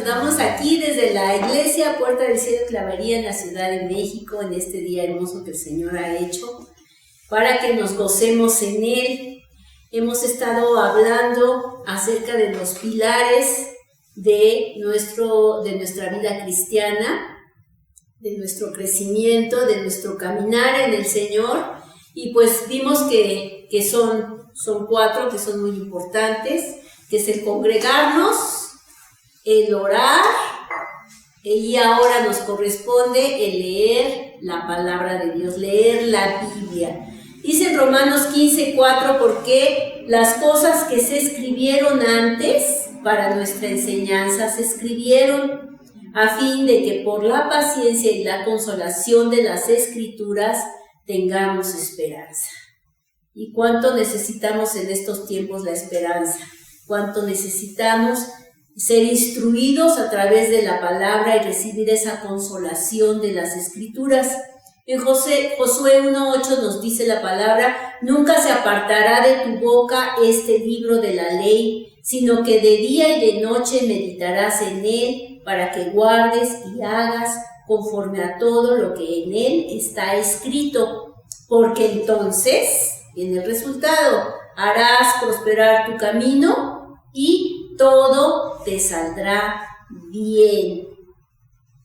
saludamos aquí desde la Iglesia Puerta del Cielo Clavería en la Ciudad de México, en este día hermoso que el Señor ha hecho, para que nos gocemos en Él. Hemos estado hablando acerca de los pilares de nuestra vida cristiana, de nuestro crecimiento, de nuestro caminar en el Señor, y pues vimos que son 4 que son muy importantes, que es el congregarnos, el orar, y ahora nos corresponde el leer la palabra de Dios, leer la Biblia. Dice en Romanos 15:4, porque las cosas que se escribieron antes para nuestra enseñanza se escribieron a fin de que por la paciencia y la consolación de las Escrituras tengamos esperanza. ¿Y cuánto necesitamos en estos tiempos la esperanza? ¿Cuánto necesitamos ser instruidos a través de la palabra y recibir esa consolación de las Escrituras? En Josué 1:8 nos dice la palabra: nunca se apartará de tu boca este libro de la ley, sino que de día y de noche meditarás en él, para que guardes y hagas conforme a todo lo que en él está escrito, porque entonces viene el resultado: harás prosperar tu camino y todo te saldrá bien.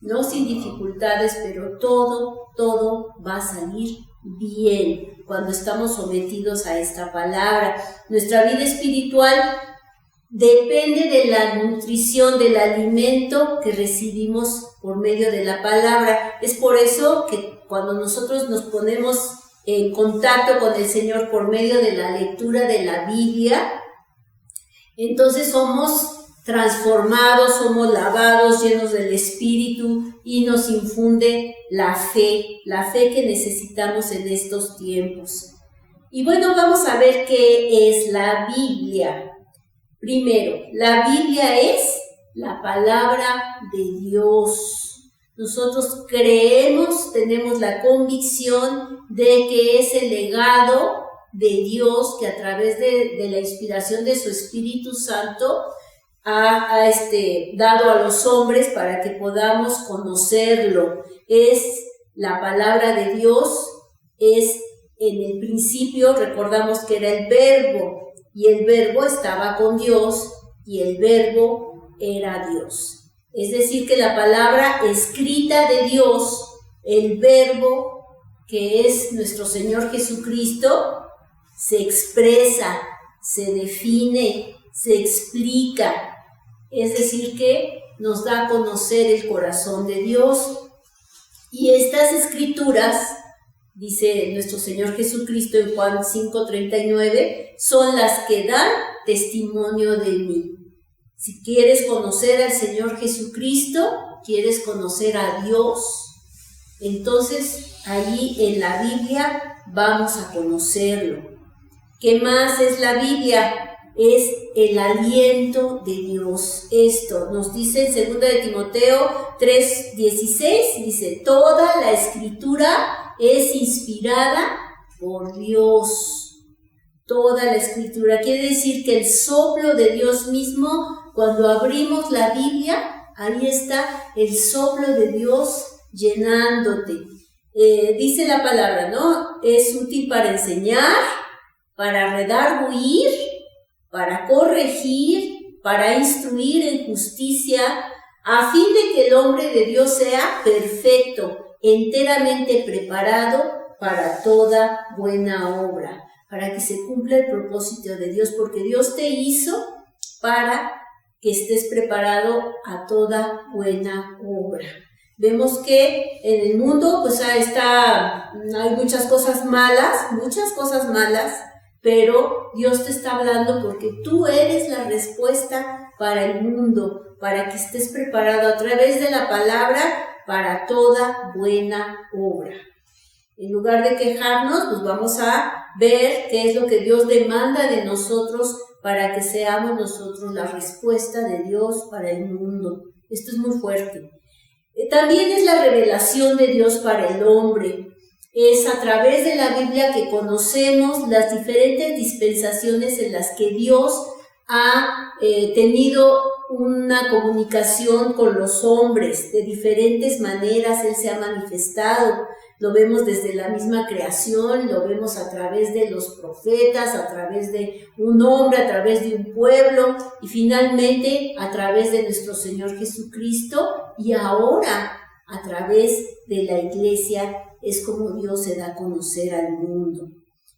No sin dificultades, pero todo va a salir bien cuando estamos sometidos a esta palabra. Nuestra vida espiritual depende de la nutrición, del alimento que recibimos por medio de la palabra. Es por eso que cuando nosotros nos ponemos en contacto con el Señor por medio de la lectura de la Biblia, entonces somos transformados, somos lavados, llenos del Espíritu, y nos infunde la fe que necesitamos en estos tiempos. Y bueno, vamos a ver qué es la Biblia. Primero, la Biblia es la palabra de Dios. Nosotros creemos, tenemos la convicción de que es el legado de Dios que a través de la inspiración de su Espíritu Santo ha dado a los hombres para que podamos conocerlo. Es la palabra de Dios, es en el principio, recordamos que era el Verbo, y el Verbo estaba con Dios, y el Verbo era Dios. Es decir, que la palabra escrita de Dios, el Verbo, que es nuestro Señor Jesucristo, se expresa, se define, se explica. Es decir, que nos da a conocer el corazón de Dios. Y estas escrituras, dice nuestro Señor Jesucristo en Juan 5:39, son las que dan testimonio de mí. Si quieres conocer al Señor Jesucristo, quieres conocer a Dios, entonces allí en la Biblia vamos a conocerlo. ¿Qué más es la Biblia? Es el aliento de Dios. Esto nos dice en 2 de Timoteo 3:16, dice: toda la escritura es inspirada por Dios. Toda la escritura quiere decir que el soplo de Dios mismo, cuando abrimos la Biblia, ahí está el soplo de Dios llenándote. Dice la palabra, ¿no? Es útil para enseñar, para redarguir, para corregir, para instruir en justicia, a fin de que el hombre de Dios sea perfecto, enteramente preparado para toda buena obra, para que se cumpla el propósito de Dios, porque Dios te hizo para que estés preparado a toda buena obra. Vemos que en el mundo pues hay muchas cosas malas, pero Dios te está hablando porque tú eres la respuesta para el mundo, para que estés preparado a través de la palabra para toda buena obra. En lugar de quejarnos, pues vamos a ver qué es lo que Dios demanda de nosotros para que seamos nosotros la respuesta de Dios para el mundo. Esto es muy fuerte. También es la revelación de Dios para el hombre. Es a través de la Biblia que conocemos las diferentes dispensaciones en las que Dios ha tenido una comunicación con los hombres. De diferentes maneras Él se ha manifestado. Lo vemos desde la misma creación, lo vemos a través de los profetas, a través de un hombre, a través de un pueblo y finalmente a través de nuestro Señor Jesucristo y ahora a través de la Iglesia es como Dios se da a conocer al mundo.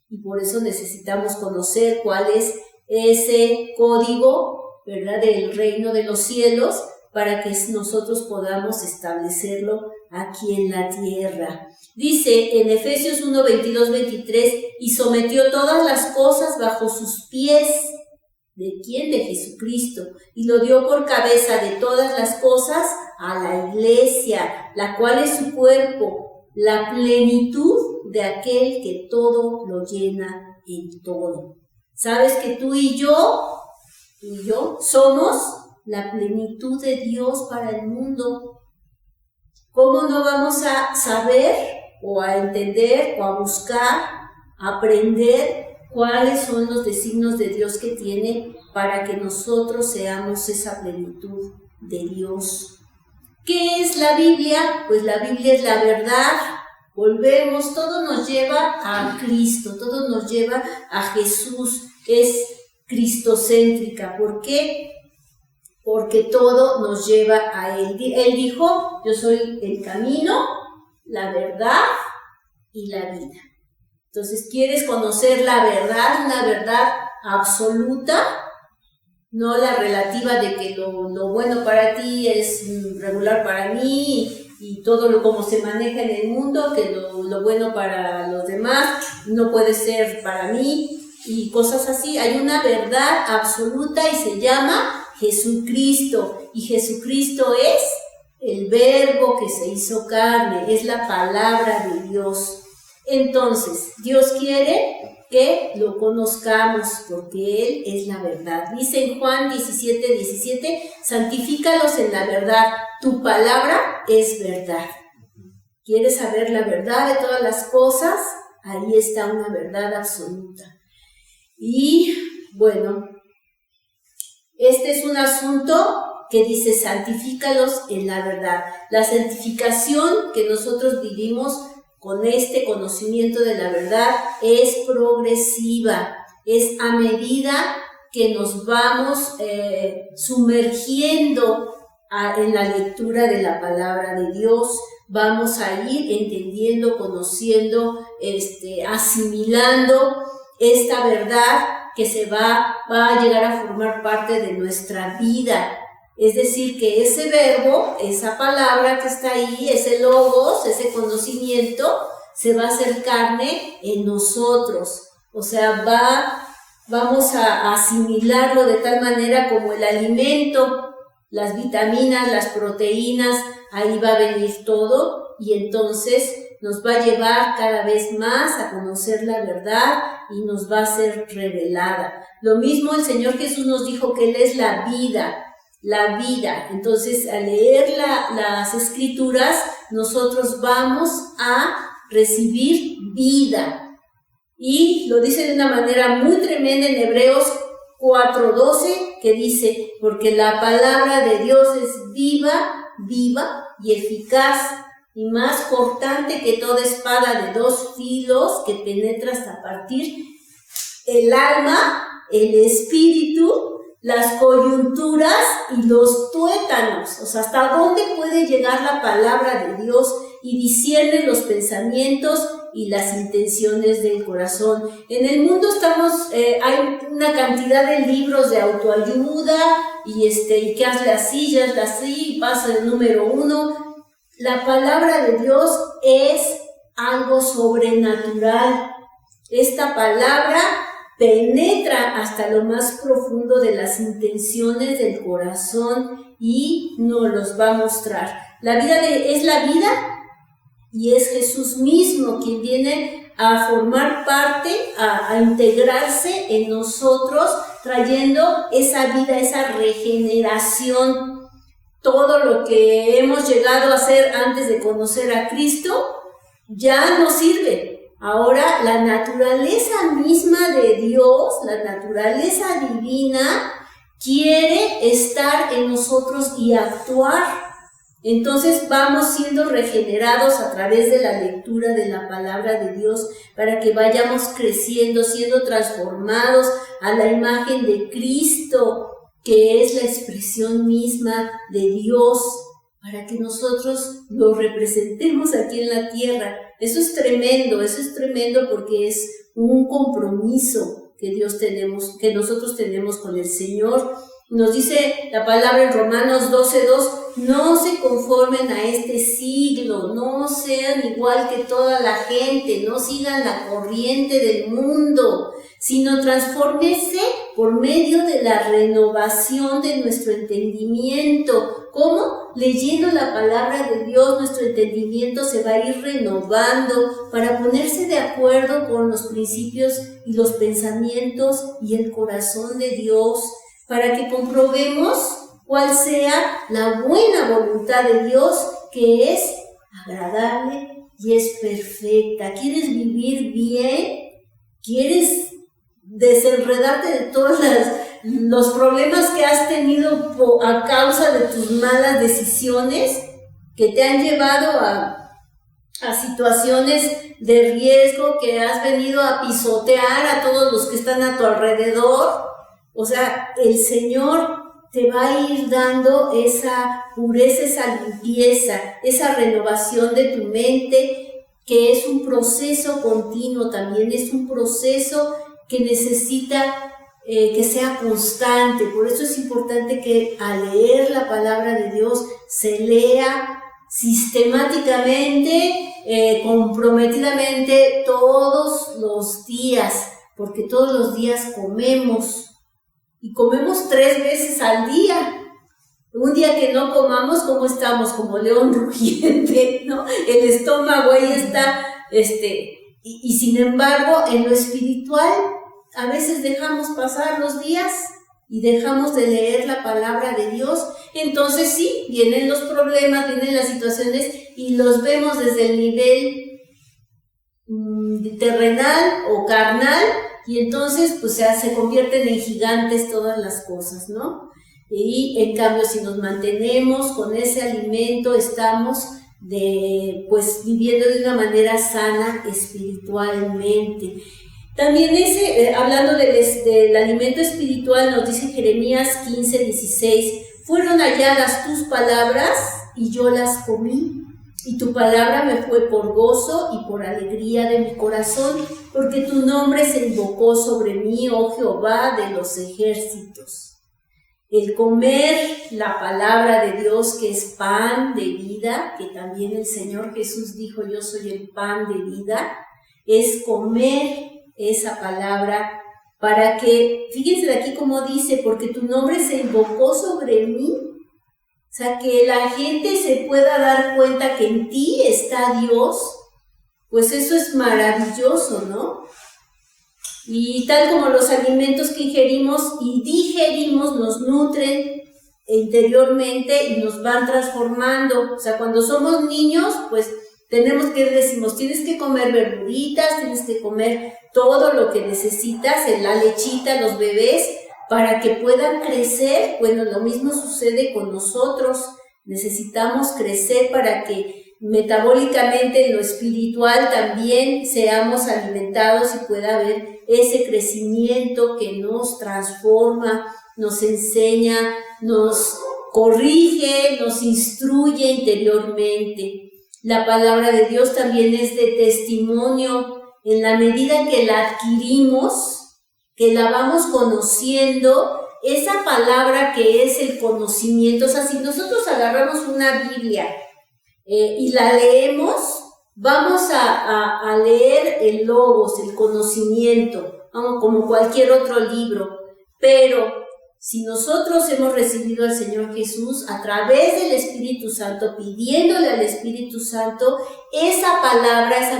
Y por eso necesitamos conocer cuál es ese código, ¿verdad?, del reino de los cielos para que nosotros podamos establecerlo aquí en la tierra. Dice en Efesios 1, 22, 23, y sometió todas las cosas bajo sus pies. ¿De quién? De Jesucristo. Y lo dio por cabeza de todas las cosas a la Iglesia, la cual es su cuerpo, la plenitud de aquel que todo lo llena en todo. ¿Sabes que tú y yo somos la plenitud de Dios para el mundo? ¿Cómo no vamos a saber o a entender o a buscar, a aprender cuáles son los designios de Dios que tiene para que nosotros seamos esa plenitud de Dios? ¿Qué es la Biblia? Pues la Biblia es la verdad. Volvemos, todo nos lleva a Cristo, todo nos lleva a Jesús. Es cristocéntrica. ¿Por qué? Porque todo nos lleva a Él. Él dijo, yo soy el camino, la verdad y la vida. Entonces, ¿quieres conocer la verdad? Una verdad absoluta, no la relativa de que lo bueno para ti es regular para mí y todo lo como se maneja en el mundo, que lo bueno para los demás no puede ser para mí y cosas así. Hay una verdad absoluta y se llama Jesucristo, y Jesucristo es el verbo que se hizo carne, es la palabra de Dios. Entonces, Dios quiere que lo conozcamos porque Él es la verdad. Dice en Juan 17:17, santifícalos en la verdad, tu palabra es verdad. ¿Quieres saber la verdad de todas las cosas? Ahí está una verdad absoluta. Y bueno, este es un asunto que dice santifícalos en la verdad. La santificación que nosotros vivimos con este conocimiento de la verdad es progresiva, es a medida que nos vamos sumergiendo en la lectura de la palabra de Dios, vamos a ir entendiendo, conociendo, asimilando esta verdad que se va a llegar a formar parte de nuestra vida. Es decir, que ese verbo, esa palabra que está ahí, ese logos, ese conocimiento, se va a hacer carne en nosotros. O sea, vamos a asimilarlo de tal manera como el alimento, las vitaminas, las proteínas, ahí va a venir todo y entonces nos va a llevar cada vez más a conocer la verdad y nos va a ser revelada. Lo mismo el Señor Jesús nos dijo que Él es la vida. La vida. Entonces, al leer las escrituras, nosotros vamos a recibir vida. Y lo dice de una manera muy tremenda en Hebreos 4:12, que dice, porque la palabra de Dios es viva y eficaz, y más cortante que toda espada de 2 filos, que penetra hasta partir el alma, el espíritu, las coyunturas y los tuétanos. O sea, hasta dónde puede llegar la palabra de Dios y discierne los pensamientos y las intenciones del corazón. En el mundo hay una cantidad de libros de autoayuda y que hazle así, y pasa el número 1. La palabra de Dios es algo sobrenatural. Esta palabra penetra hasta lo más profundo de las intenciones del corazón y nos los va a mostrar. La vida es la vida y es Jesús mismo quien viene a formar parte, a integrarse en nosotros, trayendo esa vida, esa regeneración. Todo lo que hemos llegado a hacer antes de conocer a Cristo ya no sirve. Ahora la naturaleza misma de Dios, la naturaleza divina, quiere estar en nosotros y actuar. Entonces vamos siendo regenerados a través de la lectura de la palabra de Dios para que vayamos creciendo, siendo transformados a la imagen de Cristo, que es la expresión misma de Dios, para que nosotros lo representemos aquí en la tierra. Eso es tremendo porque es un compromiso que nosotros tenemos con el Señor. Nos dice la palabra en Romanos 12:2, no se conformen a este siglo, no sean igual que toda la gente, no sigan la corriente del mundo, sino transfórmense por medio de la renovación de nuestro entendimiento. ¿Cómo? Leyendo la palabra de Dios, nuestro entendimiento se va a ir renovando para ponerse de acuerdo con los principios y los pensamientos y el corazón de Dios, para que comprobemos cuál sea la buena voluntad de Dios, que es agradable y es perfecta. ¿Quieres vivir bien? ¿Quieres desenredarte de todos los problemas que has tenido a causa de tus malas decisiones que te han llevado a situaciones de riesgo, que has venido a pisotear a todos los que están a tu alrededor? O sea, el Señor te va a ir dando esa pureza, esa limpieza, esa renovación de tu mente, que es un proceso continuo también, es un proceso que necesita que sea constante. Por eso es importante que al leer la palabra de Dios se lea sistemáticamente, comprometidamente todos los días, porque todos los días comemos. Y comemos 3 veces al día. Un día que no comamos, ¿cómo estamos? Como león rugiente, ¿no? El estómago ahí está, y sin embargo, en lo espiritual, a veces dejamos pasar los días y dejamos de leer la palabra de Dios. Entonces sí, vienen los problemas, vienen las situaciones y los vemos desde el nivel terrenal o carnal, y entonces pues se convierten en gigantes todas las cosas, ¿no? Y en cambio, si nos mantenemos con ese alimento, estamos viviendo de una manera sana espiritualmente. También hablando del alimento espiritual, nos dice Jeremías 15:16, fueron halladas tus palabras y yo las comí. Y tu palabra me fue por gozo y por alegría de mi corazón, porque tu nombre se invocó sobre mí, oh Jehová de los ejércitos. El comer la palabra de Dios, que es pan de vida, que también el Señor Jesús dijo, yo soy el pan de vida, es comer esa palabra para que, fíjense de aquí como dice, porque tu nombre se invocó sobre mí. O sea, que la gente se pueda dar cuenta que en ti está Dios, pues eso es maravilloso, ¿no? Y tal como los alimentos que ingerimos y digerimos nos nutren interiormente y nos van transformando. O sea, cuando somos niños, pues decimos, tienes que comer verduritas, tienes que comer todo lo que necesitas, en la lechita, los bebés, para que puedan crecer. Bueno, lo mismo sucede con nosotros. Necesitamos crecer para que metabólicamente en lo espiritual también seamos alimentados y pueda haber ese crecimiento que nos transforma, nos enseña, nos corrige, nos instruye interiormente. La palabra de Dios también es de testimonio. En la medida que la adquirimos, que la vamos conociendo, esa palabra que es el conocimiento, o sea, si nosotros agarramos una Biblia y la leemos, vamos a leer el logos, el conocimiento, como cualquier otro libro, pero si nosotros hemos recibido al Señor Jesús a través del Espíritu Santo, pidiéndole al Espíritu Santo, esa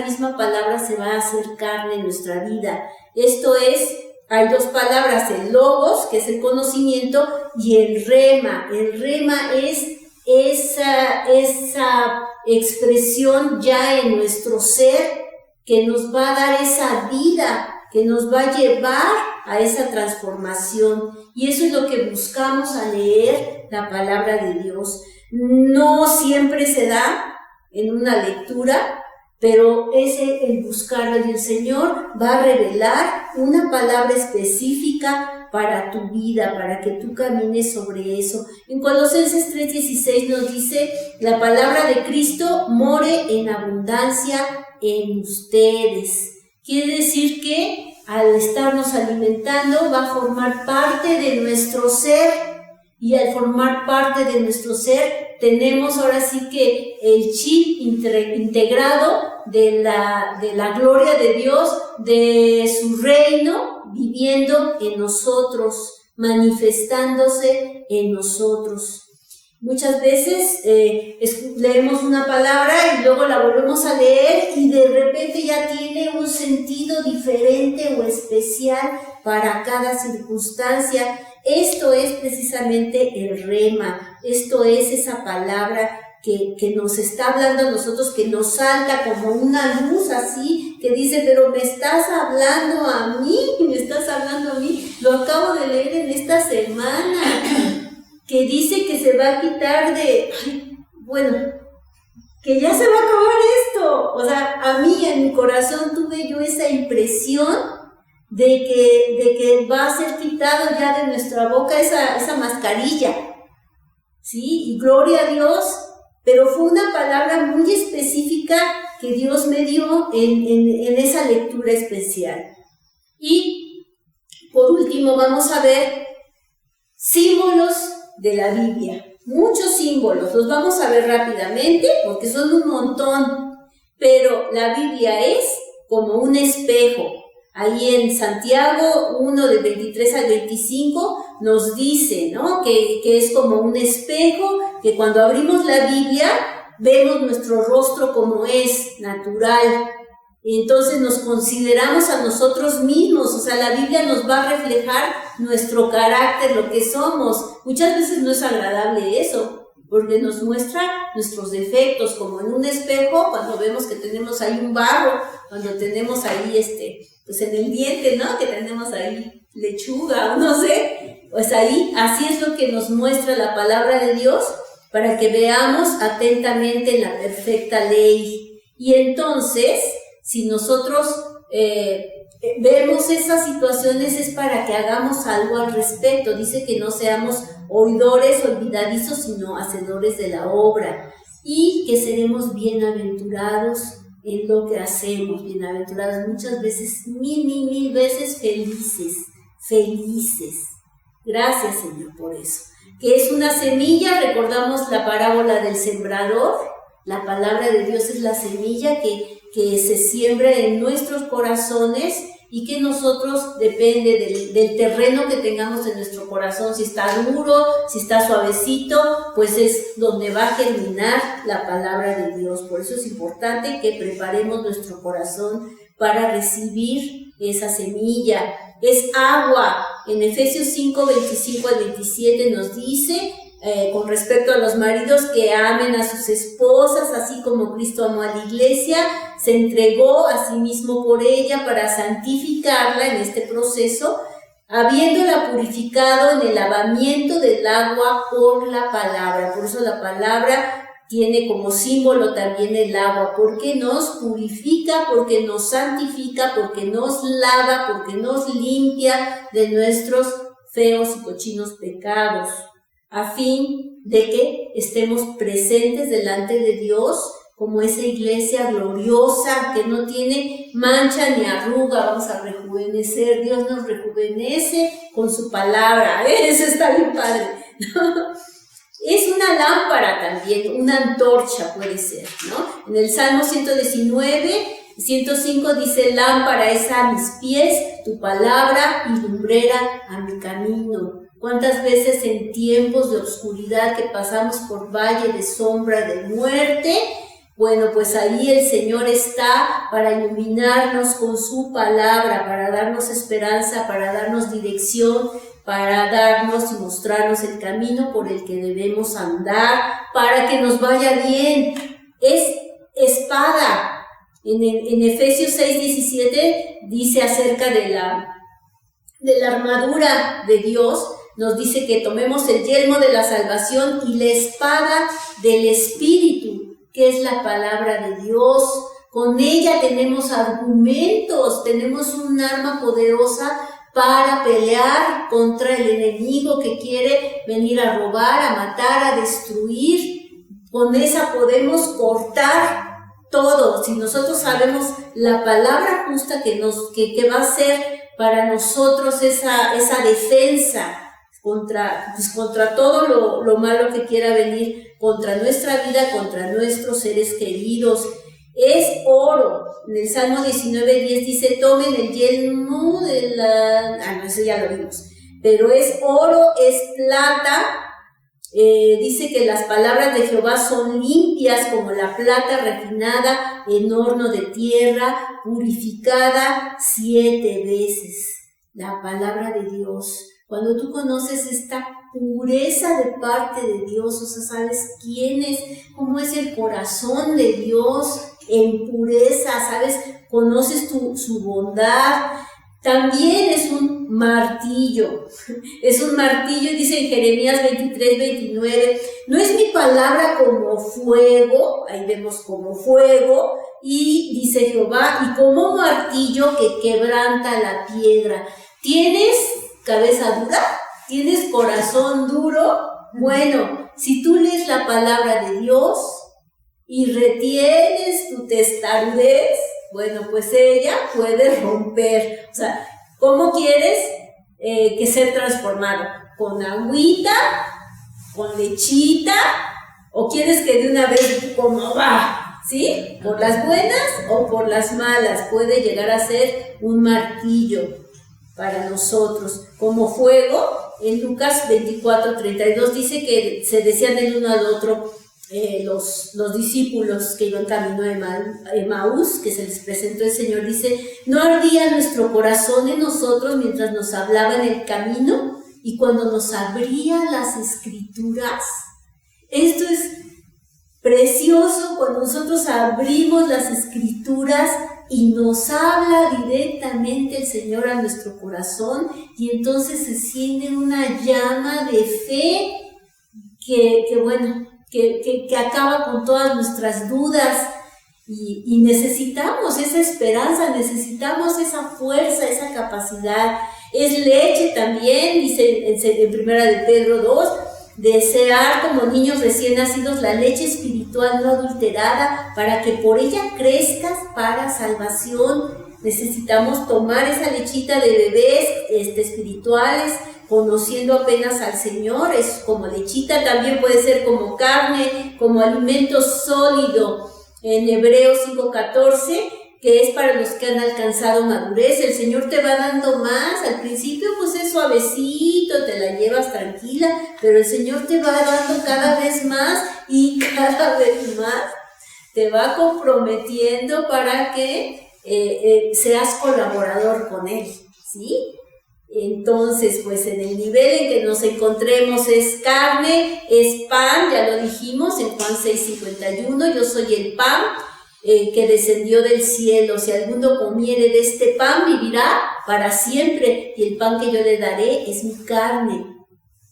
misma palabra se va a hacer carne en nuestra vida. Esto es, hay 2 palabras, el logos, que es el conocimiento, y el rema. El rema es esa expresión ya en nuestro ser que nos va a dar esa vida que nos va a llevar a esa transformación. Y eso es lo que buscamos al leer la palabra de Dios. No siempre se da en una lectura, pero es el buscarlo, y el Señor va a revelar una palabra específica para tu vida, para que tú camines sobre eso. En Colosenses 3:16 nos dice: la palabra de Cristo more en abundancia en ustedes. Quiere decir que al estarnos alimentando va a formar parte de nuestro ser, y al formar parte de nuestro ser tenemos ahora sí que el chip integrado de la gloria de Dios, de su reino, viviendo en nosotros, manifestándose en nosotros. Muchas veces leemos una palabra y luego la volvemos a leer y de repente ya tiene un sentido diferente o especial para cada circunstancia. Esto es precisamente el rema, esto es esa palabra que nos está hablando a nosotros, que nos salta como una luz así, que dice: pero me estás hablando a mí, lo acabo de leer en esta semana, que dice que se va a quitar que ya se va a acabar esto. O sea, a mí en mi corazón tuve yo esa impresión de que va a ser quitado ya de nuestra boca esa mascarilla, ¿sí? Y gloria a Dios, pero fue una palabra muy específica que Dios me dio en esa lectura especial. Y por último vamos a ver símbolos de la Biblia. Muchos símbolos, los vamos a ver rápidamente porque son un montón, pero la Biblia es como un espejo. Ahí en Santiago 1, del 23 al 25, nos dice, ¿no?, que es como un espejo, que cuando abrimos la Biblia vemos nuestro rostro como es, natural. Y entonces nos consideramos a nosotros mismos, o sea, la Biblia nos va a reflejar nuestro carácter, lo que somos. Muchas veces no es agradable eso, porque nos muestra nuestros defectos, como en un espejo, cuando vemos que tenemos ahí un barro, cuando tenemos ahí pues en el diente, ¿no?, que tenemos ahí lechuga, o no sé, pues ahí, así es lo que nos muestra la palabra de Dios, para que veamos atentamente la perfecta ley. Y entonces, si nosotros vemos esas situaciones, es para que hagamos algo al respecto. Dice que no seamos oidores olvidadizos, sino hacedores de la obra, y que seremos bienaventurados en lo que hacemos, bienaventurados, muchas veces, mil veces felices. Gracias, Señor, por eso. Que es una semilla, recordamos la parábola del sembrador. La palabra de Dios es la semilla que se siembra en nuestros corazones, y que nosotros, depende del terreno que tengamos en nuestro corazón, si está duro, si está suavecito, pues es donde va a germinar la palabra de Dios. Por eso es importante que preparemos nuestro corazón para recibir esa semilla. Es agua. En Efesios 5, 25 al 27 nos dice, con respecto a los maridos, que amen a sus esposas, así como Cristo amó a la iglesia, se entregó a sí mismo por ella para santificarla en este proceso, habiéndola purificado en el lavamiento del agua por la palabra. Por eso la palabra tiene como símbolo también el agua, porque nos purifica, porque nos santifica, porque nos lava, porque nos limpia de nuestros feos y cochinos pecados, a fin de que estemos presentes delante de Dios como esa iglesia gloriosa que no tiene mancha ni arruga. Vamos a rejuvenecer, Dios nos rejuvenece con su palabra, eso está bien padre, ¿no? Es una lámpara también, una antorcha puede ser, ¿no? En el Salmo 119, 105 dice: lámpara es a mis pies tu palabra y lumbrera a mi camino. ¿Cuántas veces en tiempos de oscuridad que pasamos por valle de sombra de muerte? Bueno, pues ahí el Señor está para iluminarnos con su palabra, para darnos esperanza, para darnos dirección, para darnos y mostrarnos el camino por el que debemos andar, para que nos vaya bien. Es espada. En Efesios 6:17 dice acerca de la armadura de Dios, nos dice que tomemos el yelmo de la salvación y la espada del Espíritu, que es la palabra de Dios. Con ella tenemos argumentos, tenemos un arma poderosa para pelear contra el enemigo que quiere venir a robar, a matar, a destruir. Con esa podemos cortar todo. Si nosotros sabemos la palabra justa que va a ser para nosotros esa defensa contra todo lo malo que quiera venir contra nuestra vida, contra nuestros seres queridos, es oro. En el Salmo 19:10 dice, tomen el yelmo de no, eso ya lo vimos, pero es oro, es plata. Dice que las palabras de Jehová son limpias como la plata refinada en horno de tierra, purificada 7 veces. La palabra de Dios. Cuando tú conoces esta pureza de parte de Dios, o sea, sabes quién es, cómo es el corazón de Dios en pureza, sabes, conoces su bondad. También es un martillo, dice en Jeremías 23:29, no es mi palabra como fuego, ahí vemos como fuego, y dice Jehová, y como martillo que quebranta la piedra. ¿Tienes cabeza dura? ¿Tienes corazón duro? Bueno, si tú lees la palabra de Dios y retienes tu testarudez, bueno, pues ella puede romper. O sea, ¿cómo quieres que ser transformado? ¿Con agüita? ¿Con lechita? ¿O quieres que de una vez como va? ¿Sí? ¿Por las buenas o por las malas? Puede llegar a ser un martillo para nosotros. Como fuego, en Lucas 24:32 dice que se decían el uno al otro, los discípulos que iban camino a Emaús, que se les presentó el Señor, dice, ¿no ardía nuestro corazón en nosotros mientras nos hablaba en el camino y cuando nos abría las Escrituras? Esto es precioso cuando nosotros abrimos las Escrituras y nos habla directamente el Señor a nuestro corazón, y entonces se siente una llama de fe que acaba con todas nuestras dudas, y necesitamos esa esperanza, necesitamos esa fuerza, esa capacidad. Es leche también, dice en 1 de Pedro 2, desear como niños recién nacidos la leche espiritual no adulterada para que por ella crezcas para salvación. Necesitamos tomar esa lechita de bebés espirituales, conociendo apenas al Señor. Es como lechita, también puede ser como carne, como alimento sólido. En Hebreos 5:14, que es para los que han alcanzado madurez, el Señor te va dando más. Al principio pues es suavecito, te la llevas tranquila, pero el Señor te va dando cada vez más y cada vez más te va comprometiendo para que seas colaborador con Él, ¿sí? Entonces, pues en el nivel en que nos encontremos es carne, es pan, ya lo dijimos en Juan 6:51, yo soy el pan que descendió del cielo. Si alguno comiere de este pan, vivirá para siempre, y el pan que yo le daré es mi carne.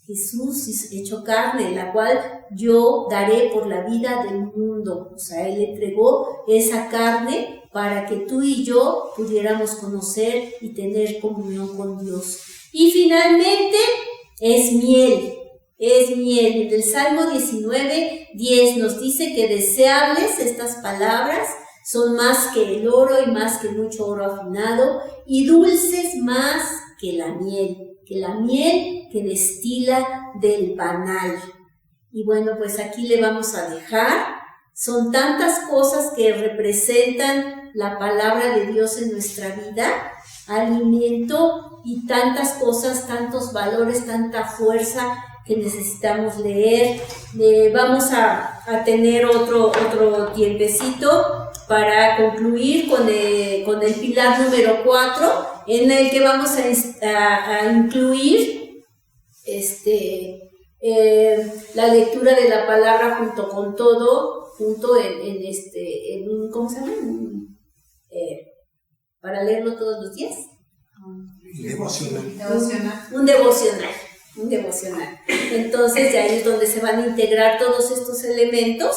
Jesús hecho carne, la cual yo daré por la vida del mundo. O sea, Él entregó esa carne para que tú y yo pudiéramos conocer y tener comunión con Dios. Y finalmente es miel. Es miel. En el Salmo 19:10 nos dice que deseables estas palabras son más que el oro y más que mucho oro afinado, y dulces más que la miel que destila del panal. Y bueno, pues aquí le vamos a dejar. Son tantas cosas que representan la palabra de Dios en nuestra vida, alimento, y tantas cosas, tantos valores, tanta fuerza que necesitamos leer. Vamos a tener otro tiempecito para concluir con el pilar número 4, en el que vamos a incluir la lectura de la palabra junto con todo, ¿cómo se llama? para leerlo todos los días. Un devocional. Entonces de ahí es donde se van a integrar todos estos elementos.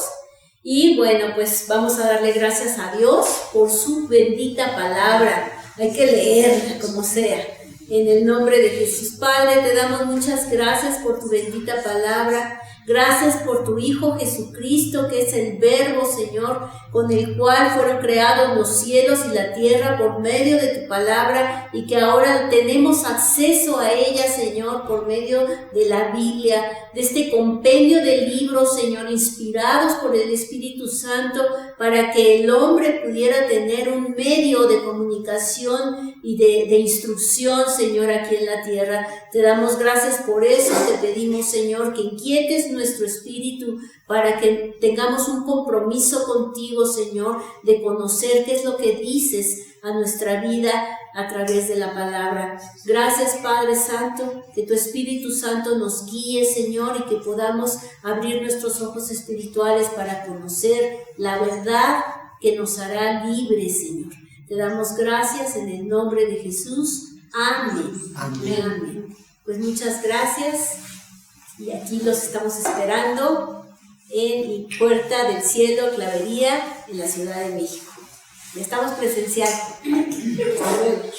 Y bueno, pues vamos a darle gracias a Dios por su bendita palabra. Hay que leerla como sea. En el nombre de Jesús. Padre, te damos muchas gracias por tu bendita palabra. Gracias por tu Hijo Jesucristo, que es el Verbo, Señor, con el cual fueron creados los cielos y la tierra por medio de tu palabra, y que ahora tenemos acceso a ella, Señor, por medio de la Biblia, de este compendio de libros, Señor, inspirados por el Espíritu Santo, para que el hombre pudiera tener un medio de comunicación y de instrucción, Señor, aquí en la tierra. Te damos gracias por eso. Te pedimos, Señor, que inquietes nuestro espíritu para que tengamos un compromiso contigo, Señor, de conocer qué es lo que dices a nuestra vida a través de la palabra. Gracias, Padre Santo, que tu Espíritu Santo nos guíe, Señor, y que podamos abrir nuestros ojos espirituales para conocer la verdad que nos hará libres, Señor. Te damos gracias en el nombre de Jesús. Amén. Amén. Amén. Pues muchas gracias. Y aquí los estamos esperando en Puerta del Cielo, Clavería, en la Ciudad de México. Estamos presenciando. Hasta luego.